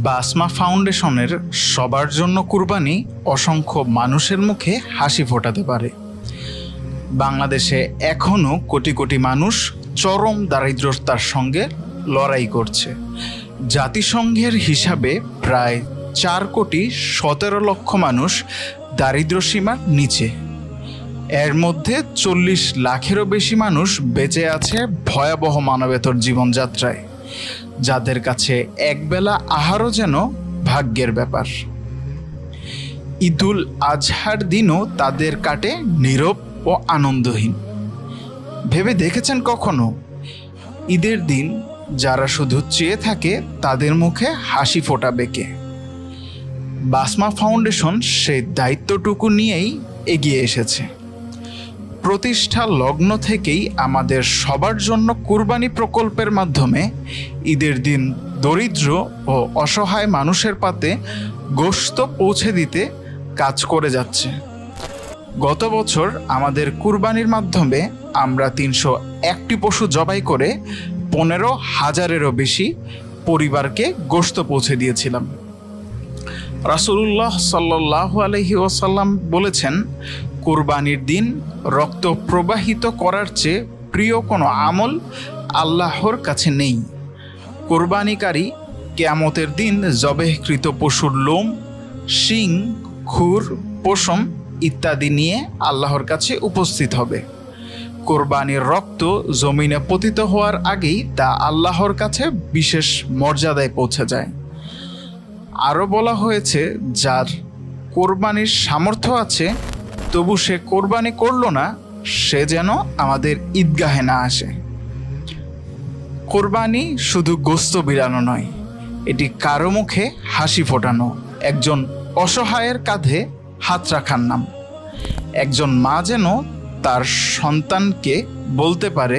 বাসমা ফাউন্ডেশনের সবার জন্য কুরবানি অসংখ্য মানুষের মুখে হাসি ফোটাতে পারে। বাংলাদেশে এখনও কোটি কোটি মানুষ চরম দারিদ্রতার সঙ্গে লড়াই করছে। জাতিসংঘের হিসাবে প্রায় 4,17,00,000 মানুষ দারিদ্র্য সীমার নিচে। এর মধ্যে 40 লাখেরও বেশি মানুষ বেঁচে আছে ভয়াবহ মানবেতর জীবনযাত্রায়, যাদের কাছে একবেলা আহারও যেন ভাগ্যের ব্যাপার। ঈদুল আজহার দিনও তাদের কাটে নীরব ও আনন্দহীন। ভেবে দেখেছেন কখনো ঈদের দিন যারা শুধু চেয়ে থাকে তাদের মুখে হাসি ফোটাবে কে? বাসমা ফাউন্ডেশন সেই দায়িত্বটুকু নিয়েই এগিয়ে এসেছে। প্রতিষ্ঠা লগ্ন থেকেই আমাদের সবার জন্য কুরবানি প্রকল্পের মাধ্যমে ঈদের দিন দরিদ্র ও অসহায় মানুষের পাতে গোশত পৌঁছে দিতে কাজ করে যাচ্ছে। গত বছর আমাদের কুরবানির মাধ্যমে আমরা 301টি পশু জবাই করে 15,000-এরও বেশি পরিবারকে গোশত পৌঁছে দিয়েছিলাম। রাসূলুল্লাহ সাল্লাল্লাহু আলাইহি ওয়াসাল্লাম বলেছেন, কুরবানির দিন রক্ত প্রবাহিত করার চেয়ে প্রিয় কোনো আমল আল্লাহর কাছে নেই। কুরবানিকারী কিয়ামতের দিন জবেহকৃত পশুর লোম, শিং, খুর, পশম ইত্যাদি নিয়ে আল্লাহর কাছে উপস্থিত হবে। কোরবানির রক্ত জমিনে পতিত হওয়ার আগেই তা আল্লাহর কাছে বিশেষ মর্যাদায় পৌঁছে যায়। আরও বলা হয়েছে, যার কোরবানির সামর্থ্য আছে তবু সে কোরবানি করল না, সে যেন আমাদের ঈদগাহে না আসে। কোরবানি শুধু গোশত বিরানো নয়, এটি কারো মুখে হাসি ফোটানো, একজন অসহায়ের কাঁধে হাত রাখার নাম। একজন মা যেন তার সন্তানকে বলতে পারে,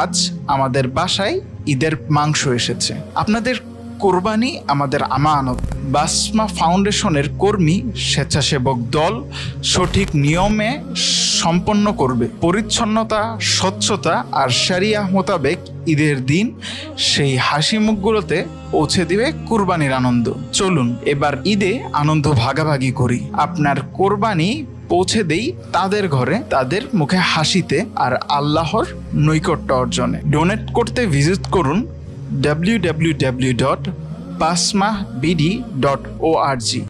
আজ আমাদের বাসায় ঈদের মাংস এসেছে। আপনাদের কোরবানি আমাদের আমানত। বাসমা ফাউন্ডেশনের কর্মী স্বেচ্ছাসেবক দল সঠিক নিয়মে সম্পন্ন করবে। পরিচ্ছন্নতা, স্বচ্ছতা আর শরিয়া মোতাবেক ঈদের দিন সেই হাসি মুখগুলোতে পৌঁছে দিবে কুরবানির আনন্দ। চলুন এবার ঈদে আনন্দ ভাগাভাগি করি। আপনার কোরবানি পৌঁছে দেই তাদের ঘরে, তাদের মুখে হাসিতে আর আল্লাহর নৈকট্য অর্জনে। ডোনেট করতে ভিজিট করুন www.basmahbd.org।